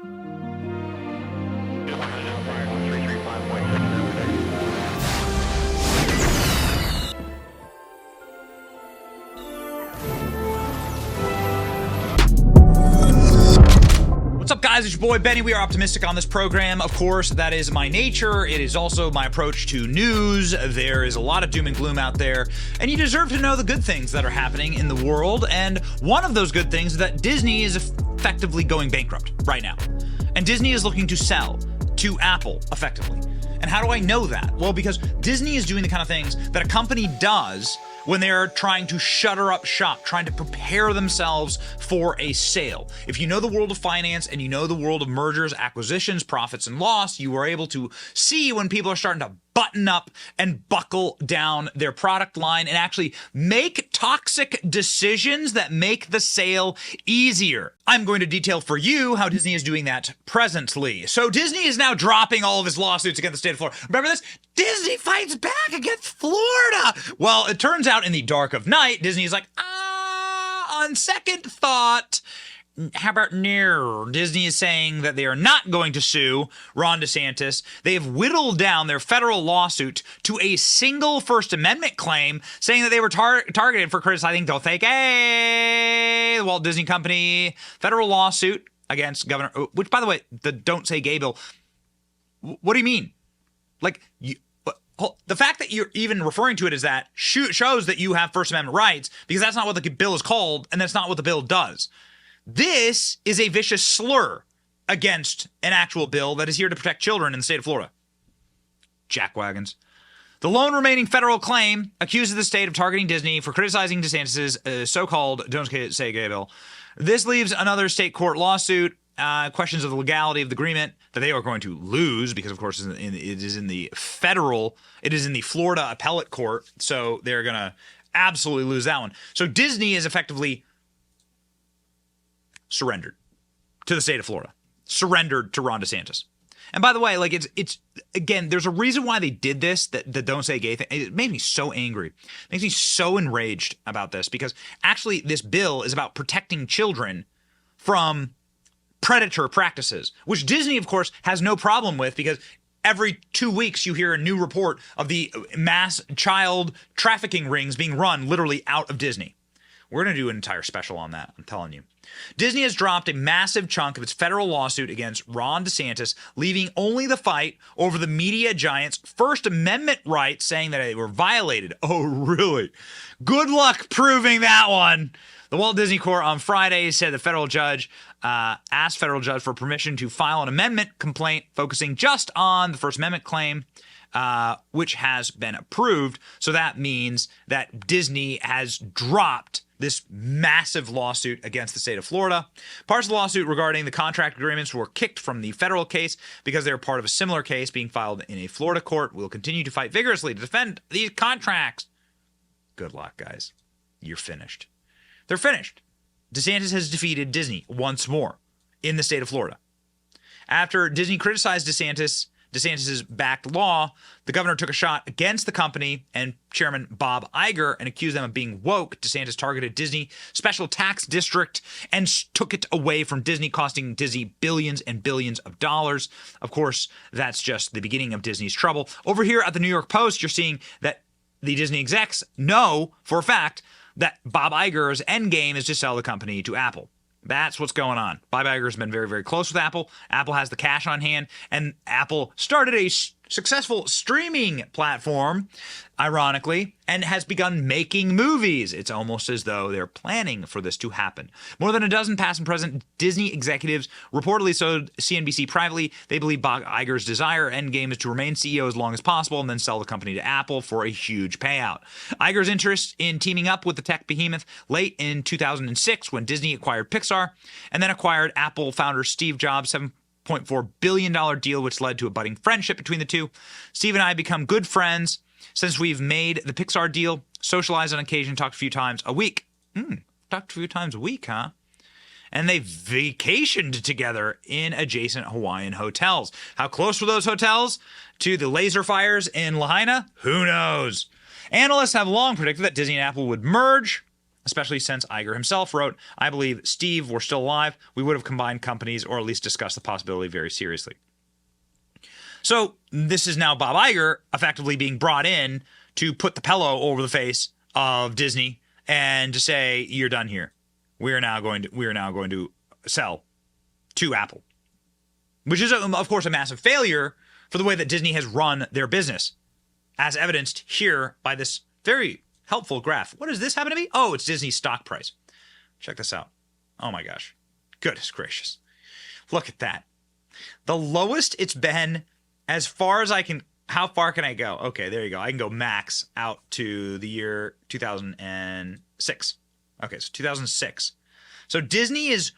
What's up, guys? It's your boy Benny. We are optimistic on this program. Of course, that is my nature. It is also my approach to news. There is a lot of doom and gloom out there, and you deserve to know the good things that are happening in the world. And one of those good things is that Disney is effectively going bankrupt right now. And Disney is looking to sell to Apple effectively. And how do I know that? Well, because Disney is doing the kind of things that a company does when they're trying to shutter up shop, trying to prepare themselves for a sale. If you know the world of finance and you know the world of mergers, acquisitions, profits, and loss, you are able to see when people are starting to button up and buckle down their product line and actually make toxic decisions that make the sale easier. I'm going to detail for you how Disney is doing that presently. So Disney is now dropping all of his lawsuits against the state of Florida. Remember this? Disney fights back against Florida. Well, it turns out in the dark of night, Disney's like, on second thought, how about no? Disney is saying that they are not going to sue Ron DeSantis. They have whittled down their federal lawsuit to a single First Amendment claim, saying that they were targeted for criticizing Don't Say Gay, the Walt Disney Company. Federal lawsuit against Governor, which, by the way, the Don't Say Gay bill. What do you mean? Like, the fact that you're even referring to it as that shows that you have First Amendment rights, because that's not what the bill is called, and that's not what the bill does. This is a vicious slur against an actual bill that is here to protect children in the state of Florida. Jackwagons. The lone remaining federal claim accuses the state of targeting Disney for criticizing DeSantis' so-called Don't Say Gay bill. This leaves another state court lawsuit, questions of the legality of the agreement that they are going to lose because, of course, it is in the Florida appellate court, so they're going to absolutely lose that one. So Disney is effectively surrendered to the state of Florida, surrendered to Ron DeSantis. And by the way, like it's again, there's a reason why they did this, that Don't Say Gay thing. It made me so angry. It makes me so enraged about this because actually this bill is about protecting children from predator practices, which Disney, of course, has no problem with because every 2 weeks you hear a new report of the mass child trafficking rings being run literally out of Disney. We're going to do an entire special on that, I'm telling you. Disney has dropped a massive chunk of its federal lawsuit against Ron DeSantis, leaving only the fight over the media giant's First Amendment rights, saying that they were violated. Oh, really? Good luck proving that one. The Walt Disney Court on Friday said the federal judge asked federal judge for permission to file an amendment complaint focusing just on the First Amendment claim, which has been approved. So that means that Disney has dropped this massive lawsuit against the state of Florida. Parts of the lawsuit regarding the contract agreements were kicked from the federal case because they're part of a similar case being filed in a Florida court. We'll continue to fight vigorously to defend these contracts. Good luck, guys. You're finished. They're finished. DeSantis has defeated Disney once more in the state of Florida. After Disney criticized DeSantis' backed law, the governor took a shot against the company and chairman Bob Iger and accused them of being woke. DeSantis targeted Disney special tax district and took it away from Disney, costing Disney billions and billions of dollars. Of course, that's just the beginning of Disney's trouble. Over here at the New York Post, you're seeing that the Disney execs know for a fact that Bob Iger's endgame is to sell the company to Apple. That's what's going on. Bob Iger has been very, very close with Apple. Apple has the cash on hand, and Apple started a successful streaming platform, ironically, and has begun making movies. It's almost as though they're planning for this to happen. More than a dozen past and present Disney executives reportedly told CNBC privately they believe Bob Iger's desire endgame is to remain CEO as long as possible and then sell the company to Apple for a huge payout. Iger's interest in teaming up with the tech behemoth late in 2006 when Disney acquired Pixar and then acquired Apple founder Steve Jobs' $7.4 billion deal, which led to a budding friendship between the two. Steve and I become good friends since we've made the Pixar deal, socialized on occasion, talked a few times a week. Talked a few times a week, huh? And they vacationed together in adjacent Hawaiian hotels. How close were those hotels to the laser fires in Lahaina? Who knows? Analysts have long predicted that Disney and Apple would merge. especially since Iger himself wrote, I believe Steve were still alive, we would have combined companies or at least discussed the possibility very seriously. So this is now Bob Iger effectively being brought in to put the pillow over the face of Disney and to say, you're done here. We are now going to sell to Apple, which is, of course, a massive failure for the way that Disney has run their business, as evidenced here by this very helpful graph. What does this happen to be? Oh, it's Disney's stock price. Check this out. Oh my gosh. Goodness gracious. Look at that. The lowest it's been as far as I can. How far can I go? Okay, there you go. I can go max out to the year 2006. Okay, so 2006. So Disney is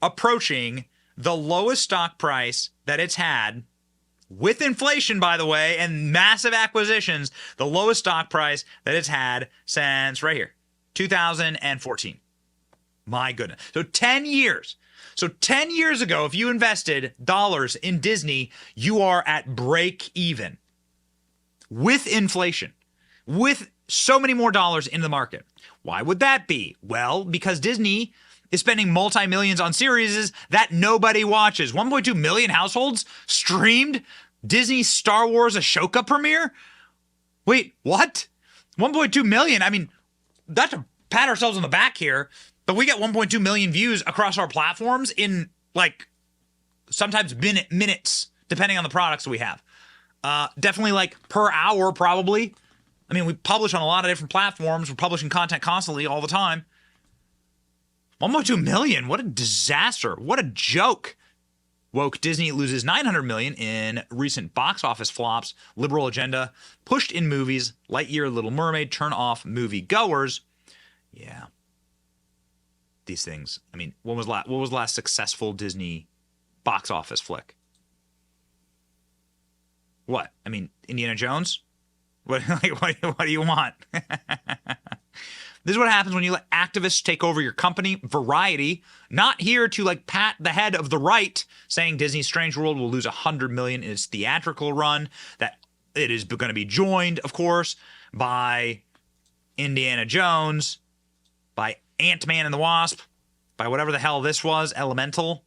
approaching the lowest stock price that it's had with inflation, by the way, and massive acquisitions, the lowest stock price that it's had since right here, 2014. My goodness. So 10 years. So 10 years ago, if you invested dollars in Disney, you are at break even with inflation, with so many more dollars in the market. Why would that be? Well, because Disney is spending multi-millions on series that nobody watches. 1.2 million households streamed Disney's Star Wars Ashoka premiere? Wait, what? 1.2 million? I mean, not to pat ourselves on the back here, but we get 1.2 million views across our platforms in like sometimes minutes, depending on the products we have. Definitely like per hour, probably. I mean, we publish on a lot of different platforms. We're publishing content constantly all the time. 1.2 million. What a disaster. What a joke. Woke Disney loses $900 million in recent box office flops. Liberal agenda pushed in movies. Lightyear, Little Mermaid turn off movie goers. Yeah. These things. I mean, what was the last successful Disney box office flick? What? I mean, Indiana Jones? What do you want? This is what happens when you let activists take over your company. Variety, not here to like pat the head of the right, saying Disney's Strange World will lose $100 million in its theatrical run. That it is going to be joined, of course, by Indiana Jones, by Ant-Man and the Wasp, by whatever the hell this was, Elemental,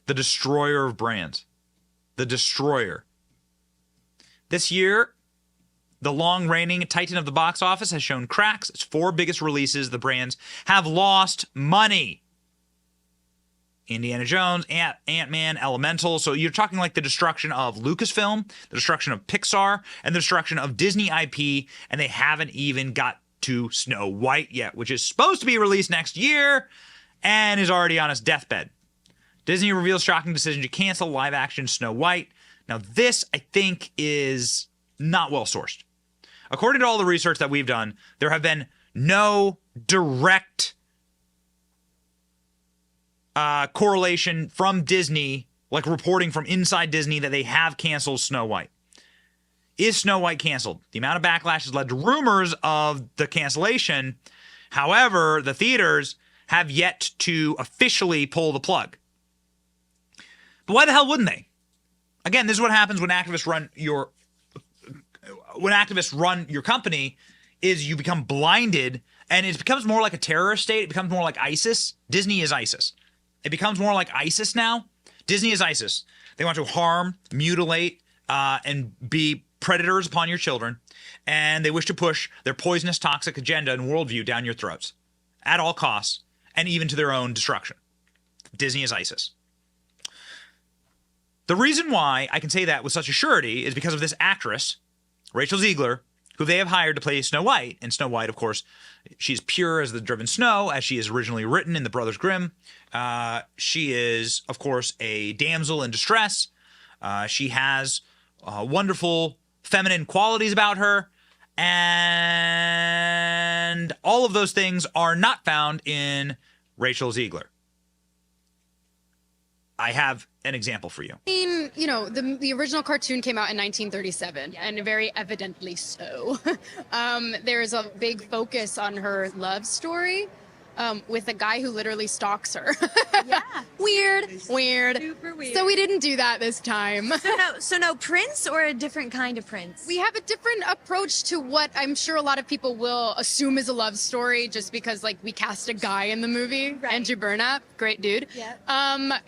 the destroyer of brands, the destroyer. This year, the long-reigning titan of the box office has shown cracks. Its 4 biggest releases, the brands have lost money. Indiana Jones, Ant-Man, Elemental. So you're talking like the destruction of Lucasfilm, the destruction of Pixar, and the destruction of Disney IP, and they haven't even got to Snow White yet, which is supposed to be released next year and is already on its deathbed. Disney reveals shocking decision to cancel live-action Snow White. Now this, I think, is not well-sourced. According to all the research that we've done, there have been no direct correlation from Disney, like reporting from inside Disney that they have canceled Snow White. Is Snow White canceled? The amount of backlash has led to rumors of the cancellation. However, the theaters have yet to officially pull the plug. But why the hell wouldn't they? Again, this is what happens when activists run your company, is you become blinded and it becomes more like a terrorist state. It becomes more like ISIS. Disney is ISIS. It becomes more like ISIS now. Disney is ISIS. They want to harm, mutilate, and be predators upon your children. And they wish to push their poisonous, toxic agenda and worldview down your throats at all costs and even to their own destruction. Disney is ISIS. The reason why I can say that with such a surety is because of this actress, Rachel Zegler, who they have hired to play Snow White. And Snow White, of course, she's pure as the driven snow, as she is originally written in the Brothers Grimm. She is, of course, a damsel in distress. She has wonderful feminine qualities about her. And all of those things are not found in Rachel Zegler. I have an example for you. I mean, you know, the original cartoon came out in 1937, and very evidently so. There's a big focus on her love story with a guy who literally stalks her. Yeah. Weird. Weird. Super weird. So we didn't do that this time. So no Prince or a different kind of Prince? We have a different approach to what I'm sure a lot of people will assume is a love story just because like we cast a guy in the movie, Right. Andrew Burnap, great dude. Yeah.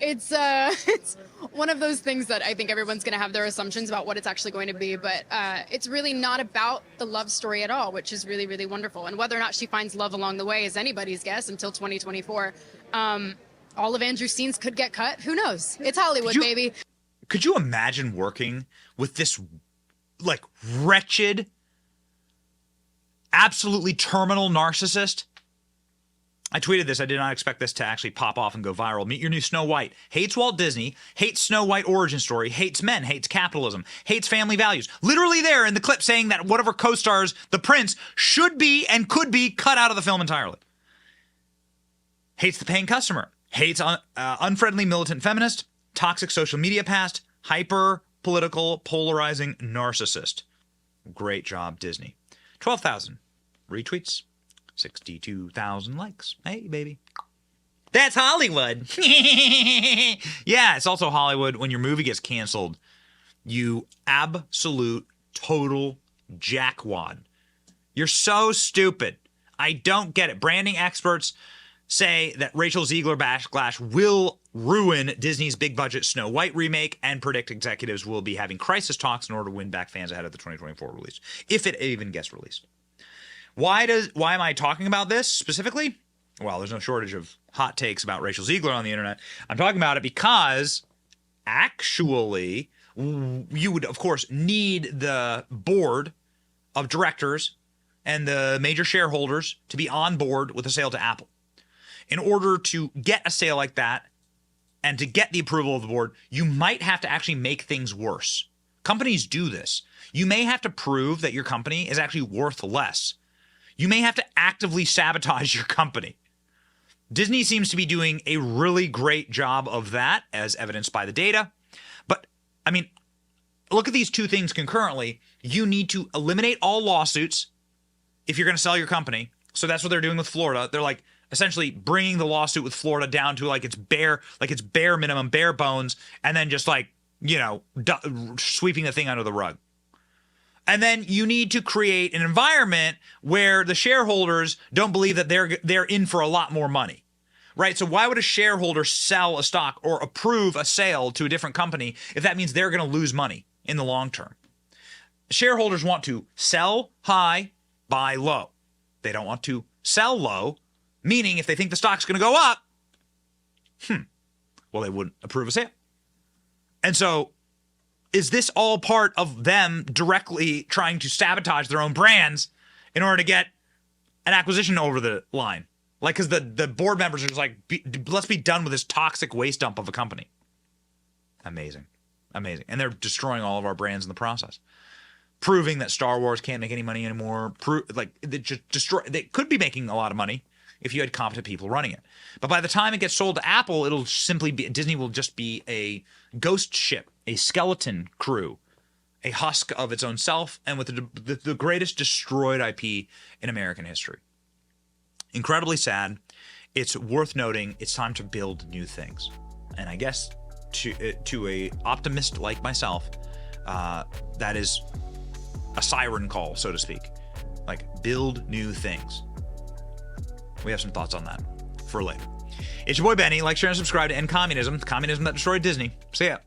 It's it's one of those things that I think everyone's going to have their assumptions about what it's actually going to be, but it's really not about the love story at all, which is really, really wonderful. And whether or not she finds love along the way is anybody's guess until 2024. All of Andrew's scenes could get cut. Who knows? It's Hollywood, baby. Could you imagine working with this like wretched, absolutely terminal narcissist? I tweeted this. I did not expect this to actually pop off and go viral. Meet your new Snow White. Hates Walt Disney, hates Snow White origin story, hates men, hates capitalism, hates family values. Literally there in the clip saying that one of her co-stars, the prince, should be and could be cut out of the film entirely. Hates the paying customer. Hates unfriendly militant feminist, toxic social media past, hyper political polarizing narcissist. Great job, Disney. 12,000 retweets. 62,000 likes. Hey, baby. That's Hollywood. Yeah, it's also Hollywood. When your movie gets canceled, you absolute total jackwad. You're so stupid. I don't get it. Branding experts say that Rachel Ziegler backlash will ruin Disney's big budget Snow White remake and predict executives will be having crisis talks in order to win back fans ahead of the 2024 release, if it even gets released. Why am I talking about this specifically? Well, there's no shortage of hot takes about Rachel Ziegler on the internet. I'm talking about it because actually you would, of course, need the board of directors and the major shareholders to be on board with a sale to Apple. In order to get a sale like that and to get the approval of the board, you might have to actually make things worse. Companies do this. You may have to prove that your company is actually worth less. You may have to actively sabotage your company. Disney seems to be doing a really great job of that, as evidenced by the data. But, I mean, look at these two things concurrently. You need to eliminate all lawsuits if you're going to sell your company. So that's what they're doing with Florida. They're like essentially bringing the lawsuit with Florida down to like its bare minimum, bare bones, and then just like, sweeping the thing under the rug. And then you need to create an environment where the shareholders don't believe that they're in for a lot more money, right? So why would a shareholder sell a stock or approve a sale to a different company if that means they're going to lose money in the long term? Shareholders want to sell high, buy low. They don't want to sell low, meaning if they think the stock's going to go up, well, they wouldn't approve a sale. And so is this all part of them directly trying to sabotage their own brands in order to get an acquisition over the line? Like, because the board members are just like, let's be done with this toxic waste dump of a company. Amazing. Amazing. And they're destroying all of our brands in the process. Proving that Star Wars can't make any money anymore. They could be making a lot of money if you had competent people running it. But by the time it gets sold to Apple, it'll simply be, Disney will just be a ghost ship, a skeleton crew, a husk of its own self, and with the greatest destroyed IP in American history. Incredibly sad. It's worth noting it's time to build new things. And I guess to a optimist like myself, that is a siren call, so to speak. Like, build new things. We have some thoughts on that for later. It's your boy Benny. Like, share, and subscribe to End Communism, the communism that destroyed Disney. See ya.